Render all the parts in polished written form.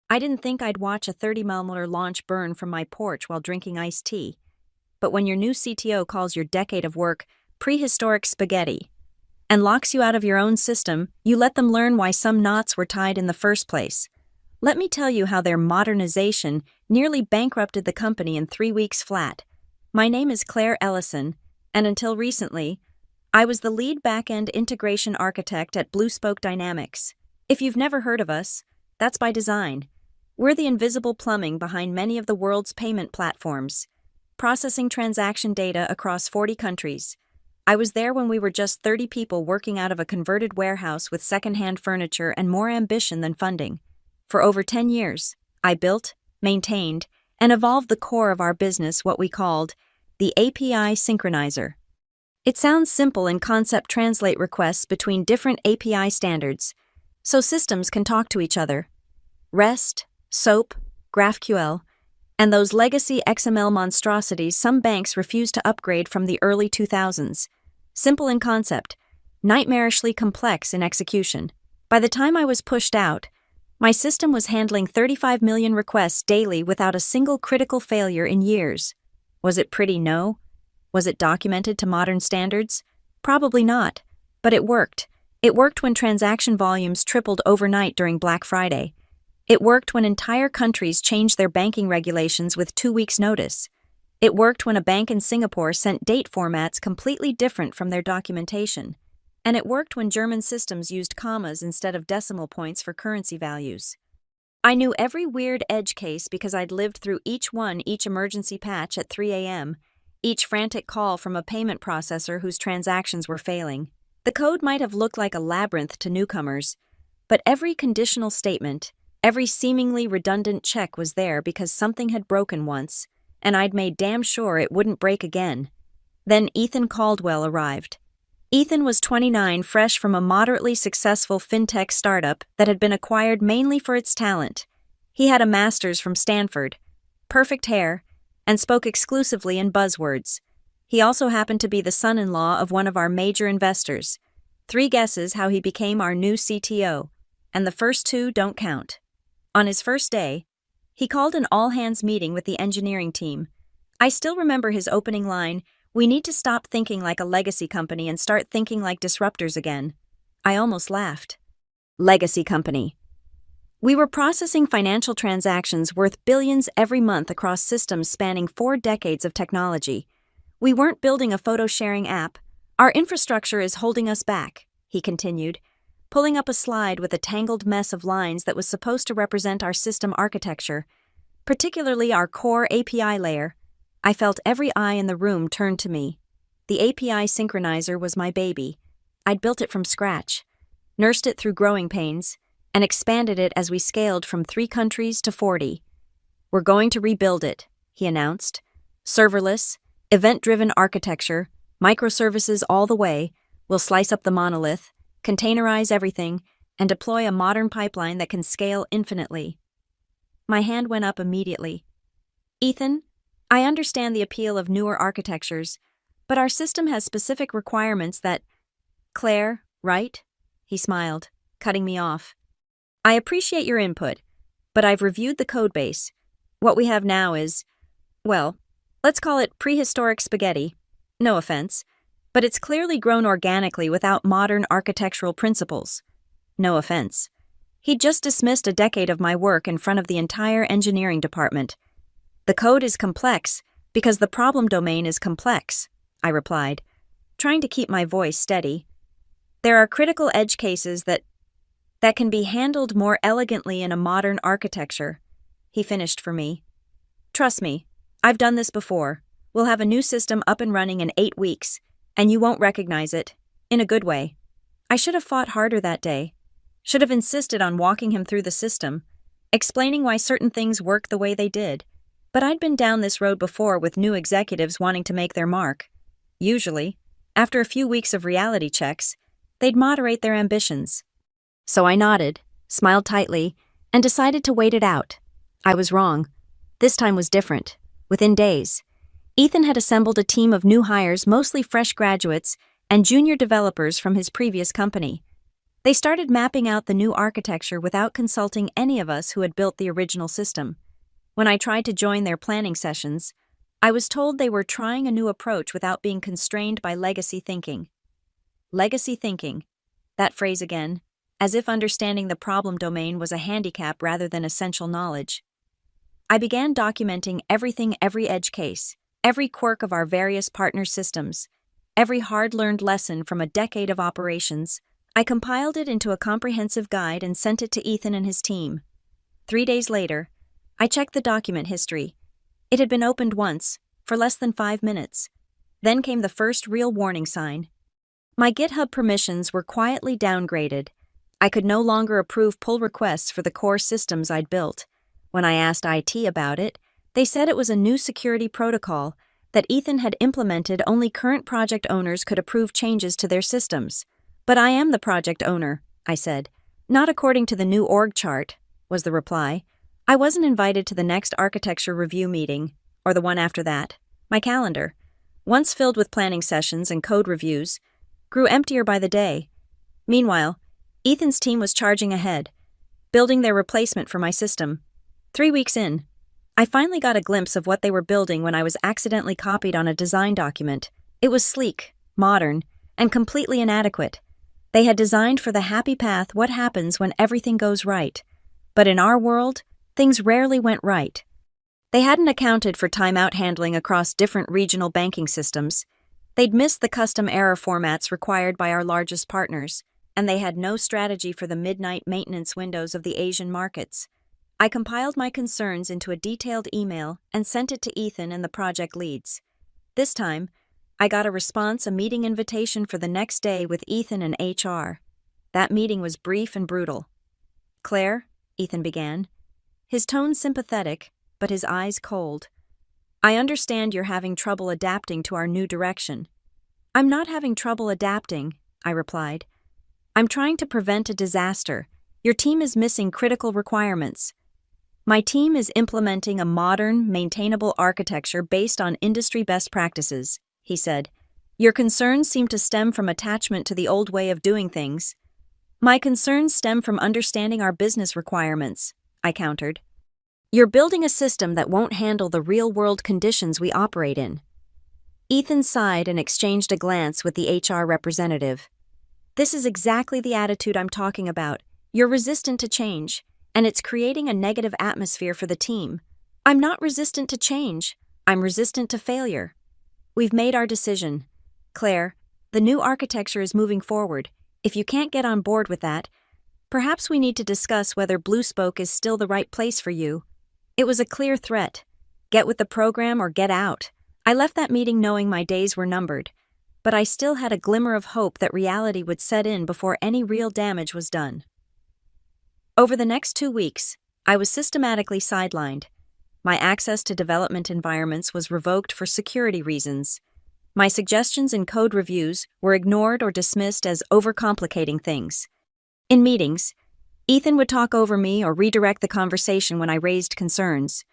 I didn't think I'd watch a 30-millimeter launch burn from my porch while drinking iced tea. But when your new CTO calls your decade of work prehistoric spaghetti and locks you out of your own system, you let them learn why some knots were tied in the first place. Let me tell you how their modernization nearly bankrupted the company in 3 weeks flat. My name is Claire Ellison, and until recently, I was the lead back-end integration architect at Blue Spoke Dynamics. If you've never heard of us, that's by design. We're the invisible plumbing behind many of the world's payment platforms, processing transaction data across 40 countries. I was there when we were just 30 people working out of a converted warehouse with second-hand furniture and more ambition than funding. For over 10 years, I built, maintained, and evolved the core of our business, what we called the API synchronizer. It sounds simple in concept: translate requests between different API standards, so systems can talk to each other. REST, SOAP, GraphQL, and those legacy XML monstrosities some banks refuse to upgrade from the early 2000s. Simple in concept, nightmarishly complex in execution. By the time I was pushed out, my system was handling 35 million requests daily without a single critical failure in years. Was it pretty? No. Was it documented to modern standards? Probably not. But it worked. It worked when transaction volumes tripled overnight during Black Friday. It worked when entire countries changed their banking regulations with 2 weeks' notice. It worked when a bank in Singapore sent date formats completely different from their documentation. And it worked when German systems used commas instead of decimal points for currency values. I knew every weird edge case because I'd lived through each emergency patch at 3 a.m., each frantic call from a payment processor whose transactions were failing. The code might have looked like a labyrinth to newcomers, but every conditional statement, every seemingly redundant check was there because something had broken once, and I'd made damn sure it wouldn't break again. Then Ethan Caldwell arrived. Ethan was 29, fresh from a moderately successful fintech startup that had been acquired mainly for its talent. He had a master's from Stanford, perfect hair, and spoke exclusively in buzzwords. He also happened to be the son-in-law of one of our major investors. 3 guesses how he became our new CTO, and the first 2 don't count. On his first day, he called an all-hands meeting with the engineering team. I still remember his opening line: "We need to stop thinking like a legacy company and start thinking like disruptors again." I almost laughed. Legacy company. We were processing financial transactions worth billions every month across systems spanning 4 decades of technology. We weren't building a photo-sharing app. Our infrastructure is holding us back, he continued, pulling up a slide with a tangled mess of lines that was supposed to represent our system architecture, particularly our core API layer. I felt every eye in the room turn to me. The API synchronizer was my baby. I'd built it from scratch, nursed it through growing pains, and expanded it as we scaled from 3 countries to 40. "We're going to rebuild it," he announced. "Serverless, event-driven architecture, microservices all the way. We'll slice up the monolith, containerize everything, and deploy a modern pipeline that can scale infinitely." My hand went up immediately. "Ethan, I understand the appeal of newer architectures, but our system has specific requirements that—" "Claire, right?" He smiled, cutting me off. "I appreciate your input, but I've reviewed the codebase. What we have now is, well, let's call it prehistoric spaghetti. No offense, but it's clearly grown organically without modern architectural principles. No offense." He'd just dismissed a decade of my work in front of the entire engineering department. "The code is complex because the problem domain is complex," I replied, trying to keep my voice steady. "There are critical edge cases that can be handled more elegantly in a modern architecture," he finished for me. "Trust me, I've done this before. We'll have a new system up and running in 8 weeks, and you won't recognize it, in a good way." I should have fought harder that day. Should have insisted on walking him through the system, explaining why certain things work the way they did. But I'd been down this road before with new executives wanting to make their mark. Usually, after a few weeks of reality checks, they'd moderate their ambitions. So I nodded, smiled tightly, and decided to wait it out. I was wrong. This time was different. Within days, Ethan had assembled a team of new hires, mostly fresh graduates and junior developers from his previous company. They started mapping out the new architecture without consulting any of us who had built the original system. When I tried to join their planning sessions, I was told they were trying a new approach without being constrained by legacy thinking. Legacy thinking. That phrase again, as if understanding the problem domain was a handicap rather than essential knowledge. I began documenting every edge case, every quirk of our various partner systems, every hard-learned lesson from a decade of operations. I compiled it into a comprehensive guide and sent it to Ethan and his team. 3 days later, I checked the document history. It had been opened once, for less than 5 minutes. Then came the first real warning sign. My GitHub permissions were quietly downgraded. I could no longer approve pull requests for the core systems I'd built. When I asked IT about it, they said it was a new security protocol that Ethan had implemented. Only current project owners could approve changes to their systems. But I am the project owner, I said. Not according to the new org chart, was the reply. I wasn't invited to the next architecture review meeting, or the one after that. My calendar, once filled with planning sessions and code reviews, grew emptier by the day. Meanwhile, Ethan's team was charging ahead, building their replacement for my system. 3 weeks in, I finally got a glimpse of what they were building when I was accidentally copied on a design document. It was sleek, modern, and completely inadequate. They had designed for the happy path what happens when everything goes right. But in our world, things rarely went right. They hadn't accounted for timeout handling across different regional banking systems. They'd missed the custom error formats required by our largest partners, and they had no strategy for the midnight maintenance windows of the Asian markets. I compiled my concerns into a detailed email and sent it to Ethan and the project leads. This time, I got a response, a meeting invitation for the next day with Ethan and HR. That meeting was brief and brutal. "Claire," Ethan began, his tone sympathetic, but his eyes cold. "I understand you're having trouble adapting to our new direction." "I'm not having trouble adapting," I replied. "I'm trying to prevent a disaster. Your team is missing critical requirements." "My team is implementing a modern, maintainable architecture based on industry best practices," he said. "Your concerns seem to stem from attachment to the old way of doing things." "My concerns stem from understanding our business requirements," I countered. "You're building a system that won't handle the real-world conditions we operate in." Ethan sighed and exchanged a glance with the HR representative. "This is exactly the attitude I'm talking about. You're resistant to change, and it's creating a negative atmosphere for the team." "I'm not resistant to change. I'm resistant to failure." "We've made our decision. Claire, the new architecture is moving forward. If you can't get on board with that, perhaps we need to discuss whether Blue Spoke is still the right place for you." It was a clear threat. Get with the program or get out. I left that meeting knowing my days were numbered, but I still had a glimmer of hope that reality would set in before any real damage was done. Over the next 2 weeks, I was systematically sidelined. My access to development environments was revoked for security reasons. My suggestions in code reviews were ignored or dismissed as overcomplicating things. In meetings, Ethan would talk over me or redirect the conversation when I raised concerns.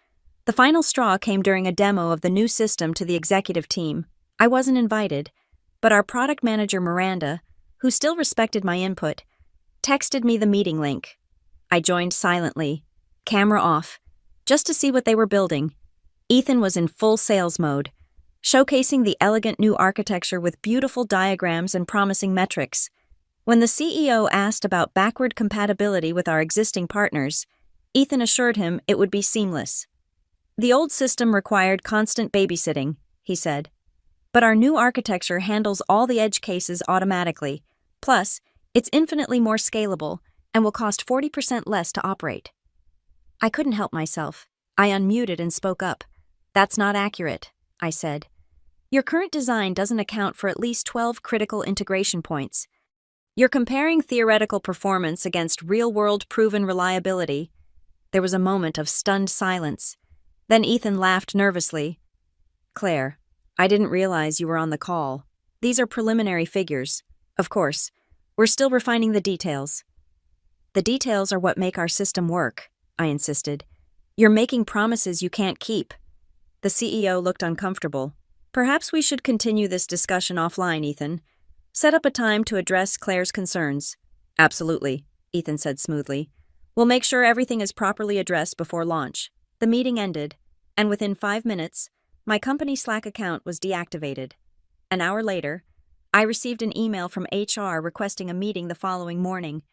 The final straw came during a demo of the new system to the executive team. I wasn't invited, but our product manager Miranda, who still respected my input, texted me the meeting link. I joined silently, camera off, just to see what they were building. Ethan was in full sales mode, showcasing the elegant new architecture with beautiful diagrams and promising metrics. When the CEO asked about backward compatibility with our existing partners, Ethan assured him it would be seamless. "The old system required constant babysitting," he said. "But our new architecture handles all the edge cases automatically. Plus, it's infinitely more scalable and will cost 40% less to operate." I couldn't help myself. I unmuted and spoke up. "That's not accurate," I said. "Your current design doesn't account for at least 12 critical integration points. You're comparing theoretical performance against real-world proven reliability." There was a moment of stunned silence. Then Ethan laughed nervously. "Claire, I didn't realize you were on the call. These are preliminary figures. Of course, we're still refining the details." "The details are what make our system work," I insisted. "You're making promises you can't keep." The CEO looked uncomfortable. "Perhaps we should continue this discussion offline, Ethan. Set up a time to address Claire's concerns." Absolutely, Ethan said smoothly. We'll make sure everything is properly addressed before launch. The meeting ended, and within 5 minutes, my company Slack account was deactivated. An hour later, I received an email from HR requesting a meeting the following morning.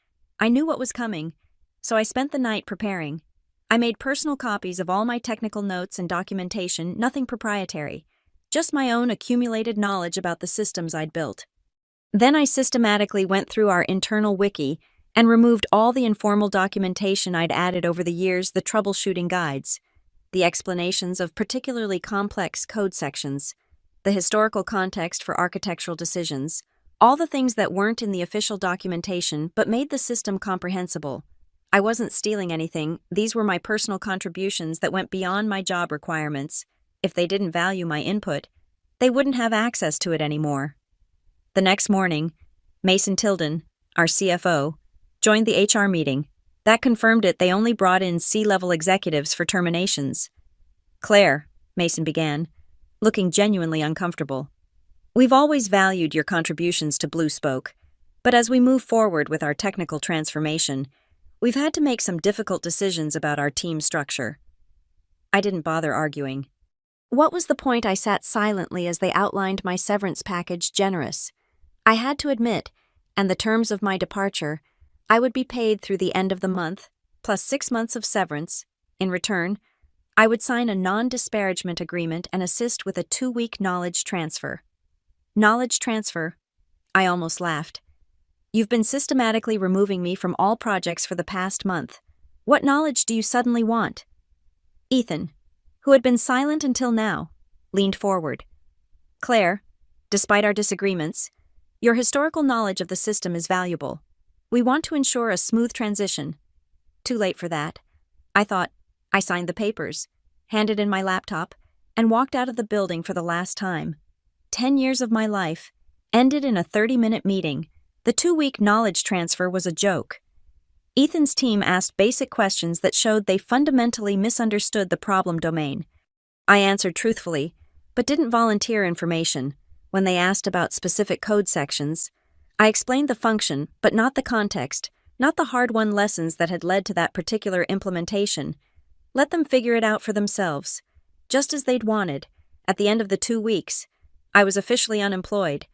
I knew what was coming, so I spent the night preparing. I made personal copies of all my technical notes and documentation, nothing proprietary, just my own accumulated knowledge about the systems I'd built. Then I systematically went through our internal wiki and removed all the informal documentation I'd added over the years, the troubleshooting guides, the explanations of particularly complex code sections, the historical context for architectural decisions, all the things that weren't in the official documentation but made the system comprehensible. I wasn't stealing anything, these were my personal contributions that went beyond my job requirements. If they didn't value my input, they wouldn't have access to it anymore. The next morning, Mason Tilden, our CFO, joined the HR meeting. That confirmed it. They only brought in C-level executives for terminations. Claire, Mason began, looking genuinely uncomfortable. We've always valued your contributions to Bluespoke, but as we move forward with our technical transformation, we've had to make some difficult decisions about our team structure. I didn't bother arguing. What was the point? I sat silently as they outlined my severance package generous. I had to admit, and the terms of my departure, I would be paid through the end of the month, plus 6 months of severance. In return, I would sign a non-disparagement agreement and assist with a 2-week knowledge transfer. Knowledge transfer? I almost laughed. You've been systematically removing me from all projects for the past month. What knowledge do you suddenly want? Ethan, who had been silent until now, leaned forward. Claire, despite our disagreements, your historical knowledge of the system is valuable. We want to ensure a smooth transition. Too late for that. I thought. I signed the papers, handed in my laptop, and walked out of the building for the last time. 10 years of my life ended in a 30-minute meeting. The 2-week knowledge transfer was a joke. Ethan's team asked basic questions that showed they fundamentally misunderstood the problem domain. I answered truthfully, but didn't volunteer information. When they asked about specific code sections, I explained the function, but not the context, not the hard-won lessons that had led to that particular implementation. Let them figure it out for themselves, just as they'd wanted. At the end of the 2 weeks, I was officially unemployed.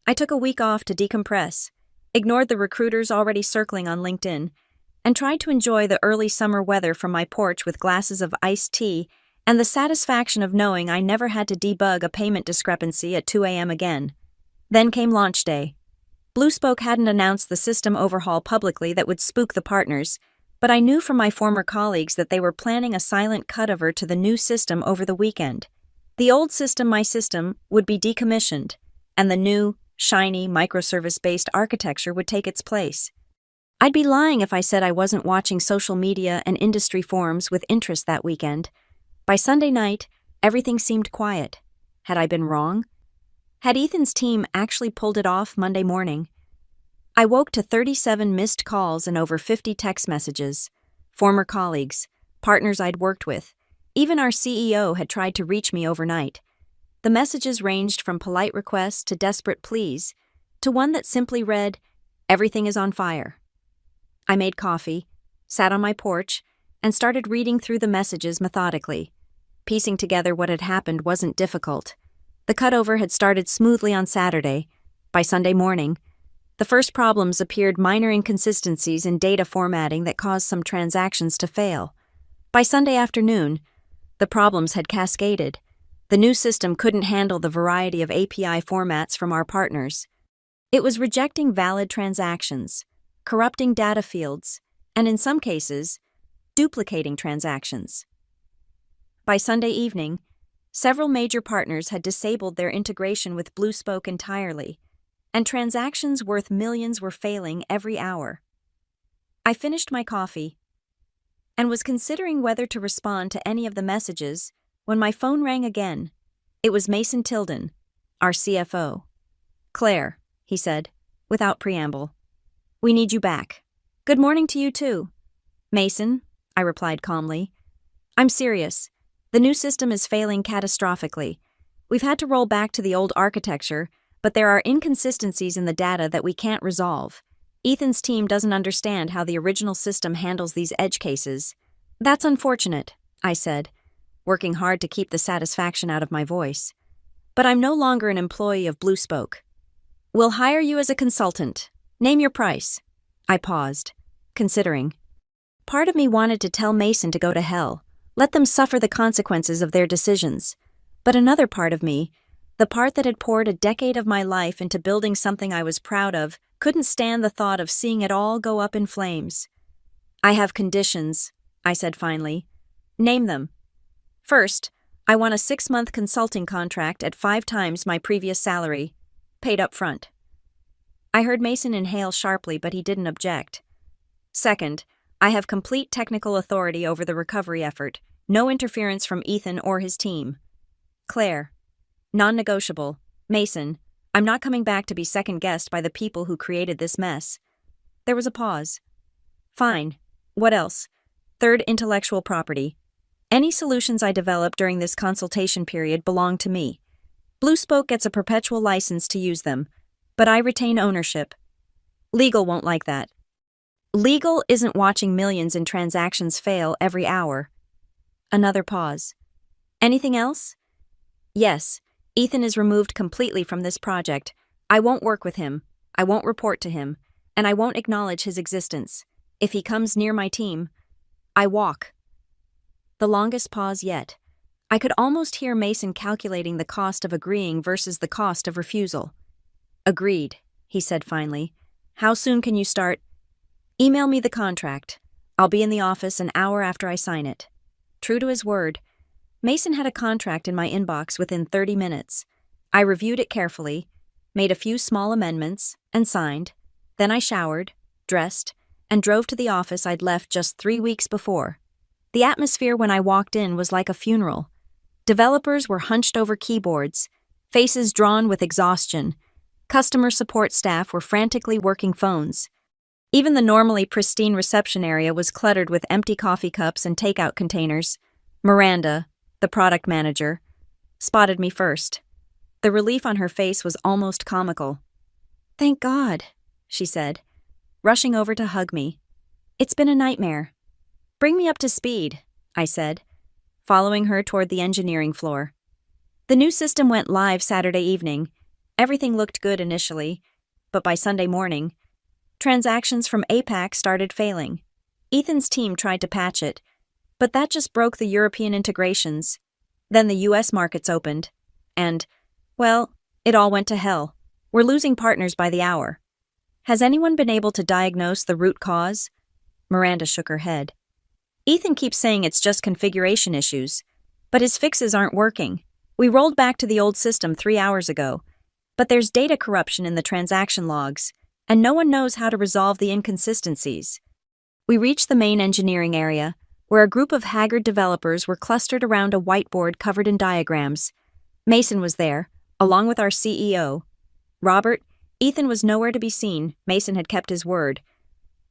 I took a week off to decompress, ignored the recruiters already circling on LinkedIn, and tried to enjoy the early summer weather from my porch with glasses of iced tea and the satisfaction of knowing I never had to debug a payment discrepancy at 2 a.m. again. Then came launch day. Bluespoke hadn't announced the system overhaul publicly that would spook the partners, but I knew from my former colleagues that they were planning a silent cutover to the new system over the weekend. The old system, my system, would be decommissioned, and the new, shiny, microservice-based architecture would take its place. I'd be lying if I said I wasn't watching social media and industry forums with interest that weekend. By Sunday night, everything seemed quiet. Had I been wrong? Had Ethan's team actually pulled it off Monday morning? I woke to 37 missed calls and over 50 text messages. Former colleagues, partners I'd worked with, even our CEO had tried to reach me overnight. The messages ranged from polite requests to desperate pleas, to one that simply read, "Everything is on fire." I made coffee, sat on my porch, and started reading through the messages methodically. Piecing together what had happened wasn't difficult. The cutover had started smoothly on Saturday. By Sunday morning, the first problems appeared: minor inconsistencies in data formatting that caused some transactions to fail. By Sunday afternoon, the problems had cascaded. The new system couldn't handle the variety of API formats from our partners. It was rejecting valid transactions, corrupting data fields, and in some cases, duplicating transactions. By Sunday evening, several major partners had disabled their integration with Bluespoke entirely, and transactions worth millions were failing every hour. I finished my coffee and was considering whether to respond to any of the messages when my phone rang again. It was Mason Tilden, our CFO. "Claire," he said, without preamble, "we need you back." "Good morning to you too." "Mason," I replied calmly, "I'm serious. The new system is failing catastrophically. We've had to roll back to the old architecture, but there are inconsistencies in the data that we can't resolve. Ethan's team doesn't understand how the original system handles these edge cases. That's unfortunate, I said, working hard to keep the satisfaction out of my voice. But I'm no longer an employee of Blue Spoke. We'll hire you as a consultant. Name your price. I paused, considering. Part of me wanted to tell Mason to go to hell, let them suffer the consequences of their decisions. But another part of me, the part that had poured a decade of my life into building something I was proud of, couldn't stand the thought of seeing it all go up in flames. I have conditions, I said finally. Name them. First, I want a 6-month consulting contract at 5 times my previous salary, paid up front. I heard Mason inhale sharply, but he didn't object. Second, I have complete technical authority over the recovery effort, no interference from Ethan or his team. Claire. Non-negotiable. Mason, I'm not coming back to be second-guessed by the people who created this mess. There was a pause. Fine. What else? Third, intellectual property. Any solutions I develop during this consultation period belong to me. Blue Spoke gets a perpetual license to use them, but I retain ownership. Legal won't like that. Legal isn't watching millions in transactions fail every hour. Another pause. Anything else? Yes, Ethan is removed completely from this project. I won't work with him, I won't report to him, and I won't acknowledge his existence. If he comes near my team, I walk. The longest pause yet. I could almost hear Mason calculating the cost of agreeing versus the cost of refusal. Agreed, he said finally. How soon can you start? Email me the contract. I'll be in the office an hour after I sign it. True to his word, Mason had a contract in my inbox within 30 minutes. I reviewed it carefully, made a few small amendments, and signed. Then I showered, dressed, and drove to the office I'd left just 3 weeks before. The atmosphere when I walked in was like a funeral. Developers were hunched over keyboards, faces drawn with exhaustion. Customer support staff were frantically working phones. Even the normally pristine reception area was cluttered with empty coffee cups and takeout containers. Miranda, the product manager, spotted me first. The relief on her face was almost comical. "Thank God," she said, rushing over to hug me. "It's been a nightmare." "Bring me up to speed," I said, following her toward the engineering floor. The new system went live Saturday evening. Everything looked good initially, but by Sunday morning, transactions from APAC started failing. Ethan's team tried to patch it, but that just broke the European integrations. Then the US markets opened, and, well, it all went to hell. We're losing partners by the hour. Has anyone been able to diagnose the root cause? Miranda shook her head. Ethan keeps saying it's just configuration issues, but his fixes aren't working. We rolled back to the old system 3 hours ago, but there's data corruption in the transaction logs, and no one knows how to resolve the inconsistencies. We reached the main engineering area, where a group of haggard developers were clustered around a whiteboard covered in diagrams. Mason was there, along with our CEO. Robert, Ethan was nowhere to be seen. Mason had kept his word.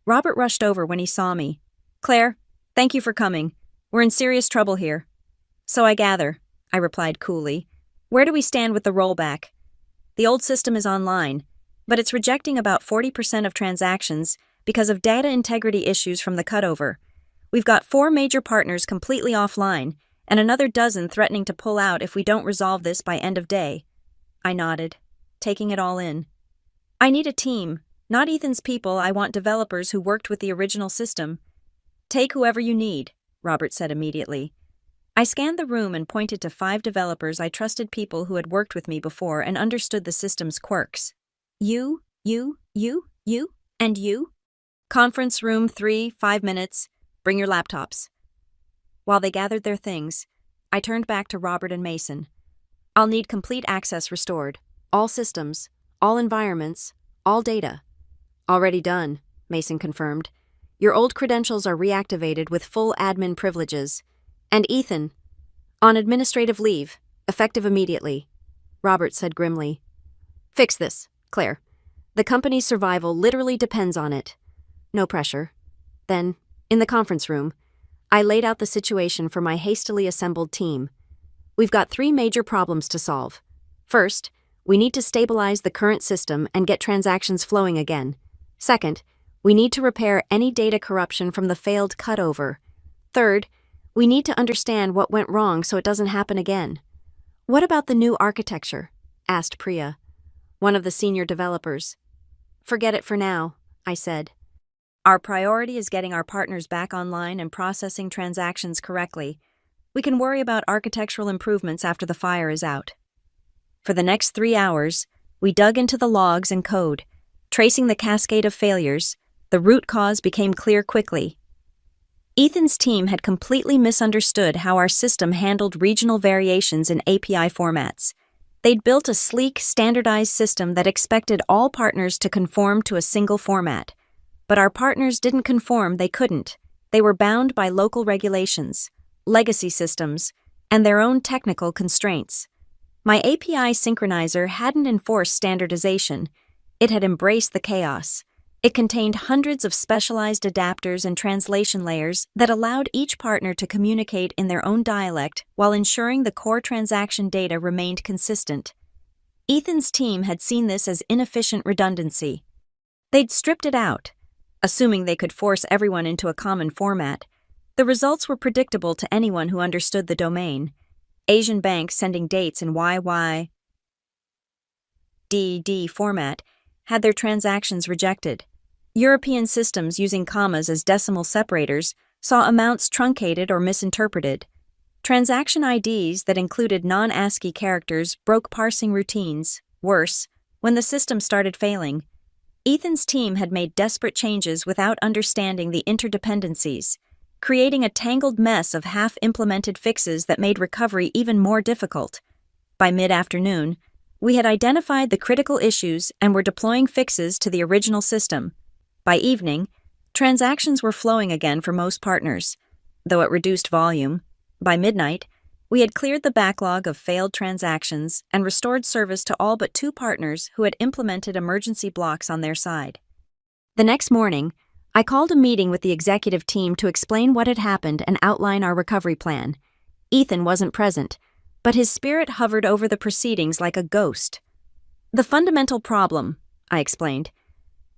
Robert rushed over when he saw me. "Claire, thank you for coming. We're in serious trouble here." "So I gather," I replied coolly. "Where do we stand with the rollback?" "The old system is online, but it's rejecting about 40% of transactions because of data integrity issues from the cutover. We've got 4 major partners completely offline, and another dozen threatening to pull out if we don't resolve this by end of day." I nodded, taking it all in. "I need a team, not Ethan's people. I want developers who worked with the original system." "Take whoever you need," Robert said immediately. I scanned the room and pointed to 5 developers I trusted, people who had worked with me before and understood the system's quirks. You, and you? Conference room 3, 5 minutes. Bring your laptops." While they gathered their things, I turned back to Robert and Mason. "I'll need complete access restored. All systems, all environments, all data." "Already done," Mason confirmed. "Your old credentials are reactivated with full admin privileges. And Ethan, on administrative leave, effective immediately," Robert said grimly. "Fix this, Claire. The company's survival literally depends on it." No pressure. Then, in the conference room, I laid out the situation for my hastily assembled team. "We've got 3 major problems to solve. First, we need to stabilize the current system and get transactions flowing again. Second, we need to repair any data corruption from the failed cutover. Third, we need to understand what went wrong so it doesn't happen again. What about the new architecture? Asked Priya, one of the senior developers. Forget it for now, I said. Our priority is getting our partners back online and processing transactions correctly. We can worry about architectural improvements after the fire is out. For the next 3 hours, we dug into the logs and code. Tracing the cascade of failures, the root cause became clear quickly. Ethan's team had completely misunderstood how our system handled regional variations in API formats. They'd built a sleek, standardized system that expected all partners to conform to a single format. But our partners didn't conform, they couldn't. They were bound by local regulations, legacy systems, and their own technical constraints. My API synchronizer hadn't enforced standardization. It had embraced the chaos. It contained hundreds of specialized adapters and translation layers that allowed each partner to communicate in their own dialect while ensuring the core transaction data remained consistent. Ethan's team had seen this as inefficient redundancy. They'd stripped it out, assuming they could force everyone into a common format. The results were predictable to anyone who understood the domain. Asian banks sending dates in YYDD format had their transactions rejected. European systems using commas as decimal separators saw amounts truncated or misinterpreted. Transaction IDs that included non-ASCII characters broke parsing routines. Worse, when the system started failing, Ethan's team had made desperate changes without understanding the interdependencies, creating a tangled mess of half-implemented fixes that made recovery even more difficult. By mid-afternoon, we had identified the critical issues and were deploying fixes to the original system. By evening, transactions were flowing again for most partners, though at reduced volume. By midnight, we had cleared the backlog of failed transactions and restored service to all but 2 partners who had implemented emergency blocks on their side. The next morning, I called a meeting with the executive team to explain what had happened and outline our recovery plan. Ethan wasn't present, but his spirit hovered over the proceedings like a ghost. The fundamental problem, I explained,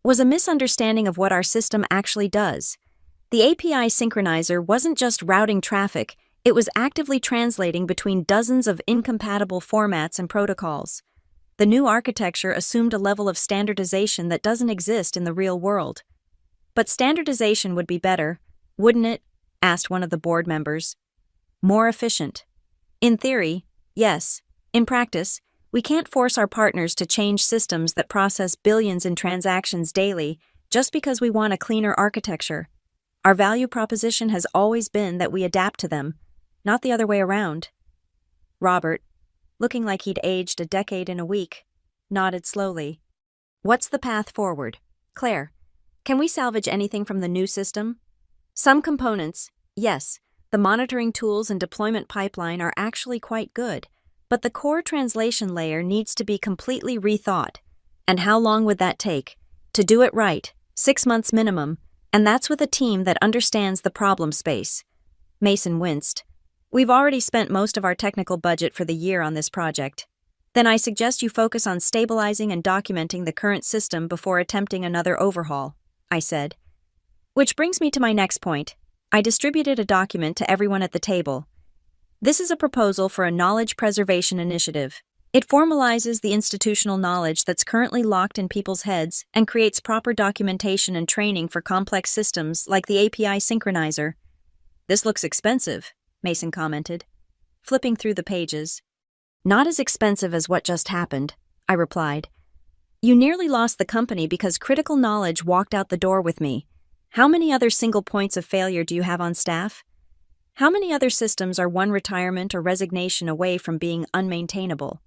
was a misunderstanding of what our system actually does. The API synchronizer wasn't just routing traffic, it was actively translating between dozens of incompatible formats and protocols. The new architecture assumed a level of standardization that doesn't exist in the real world. But standardization would be better, wouldn't it? Asked one of the board members. More efficient. In theory, yes. In practice, we can't force our partners to change systems that process billions in transactions daily just because we want a cleaner architecture. Our value proposition has always been that we adapt to them, not the other way around. Robert, looking like he'd aged a decade in a week, nodded slowly. What's the path forward? Claire, can we salvage anything from the new system? Some components, yes. The monitoring tools and deployment pipeline are actually quite good, but the core translation layer needs to be completely rethought. And how long would that take? To do it right, 6 months minimum, and that's with a team that understands the problem space. Mason winced. We've already spent most of our technical budget for the year on this project. Then I suggest you focus on stabilizing and documenting the current system before attempting another overhaul, I said. Which brings me to my next point. I distributed a document to everyone at the table. This is a proposal for a knowledge preservation initiative. It formalizes the institutional knowledge that's currently locked in people's heads and creates proper documentation and training for complex systems like the API synchronizer. This looks expensive, Mason commented, flipping through the pages. Not as expensive as what just happened, I replied. You nearly lost the company because critical knowledge walked out the door with me. How many other single points of failure do you have on staff? How many other systems are one retirement or resignation away from being unmaintainable?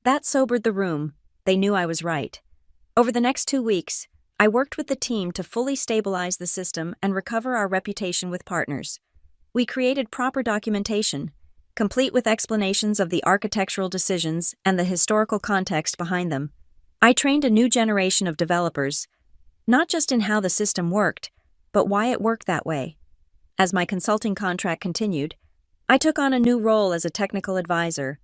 That sobered the room. They knew I was right. Over the next 2 weeks, I worked with the team to fully stabilize the system and recover our reputation with partners. We created proper documentation, complete with explanations of the architectural decisions and the historical context behind them. I trained a new generation of developers, not just in how the system worked, but why it worked that way. As my consulting contract continued, I took on a new role as a technical advisor,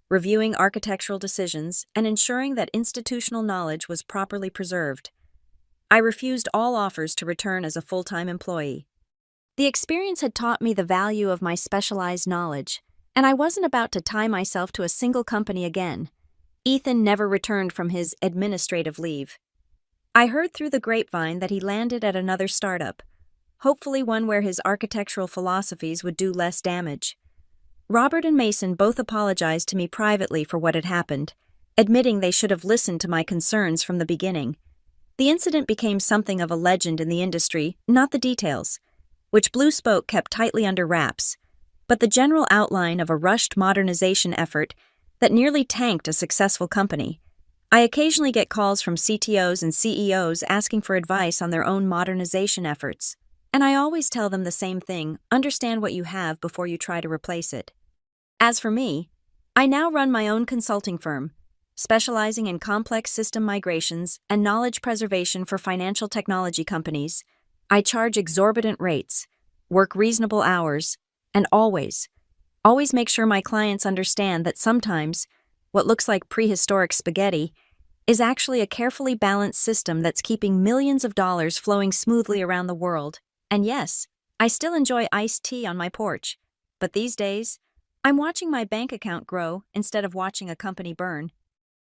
reviewing architectural decisions and ensuring that institutional knowledge was properly preserved. I refused all offers to return as a full-time employee. The experience had taught me the value of my specialized knowledge, and I wasn't about to tie myself to a single company again. Ethan never returned from his administrative leave. I heard through the grapevine that he landed at another startup, hopefully one where his architectural philosophies would do less damage. Robert and Mason both apologized to me privately for what had happened, admitting they should have listened to my concerns from the beginning. The incident became something of a legend in the industry, not the details, which Blue Spoke kept tightly under wraps, but the general outline of a rushed modernization effort that nearly tanked a successful company. I occasionally get calls from CTOs and CEOs asking for advice on their own modernization efforts, and I always tell them the same thing: understand what you have before you try to replace it. As for me, I now run my own consulting firm, specializing in complex system migrations and knowledge preservation for financial technology companies. I charge exorbitant rates, work reasonable hours, and always make sure my clients understand that sometimes what looks like prehistoric spaghetti is actually a carefully balanced system that's keeping millions of dollars flowing smoothly around the world. And yes, I still enjoy iced tea on my porch, but these days, I'm watching my bank account grow instead of watching a company burn.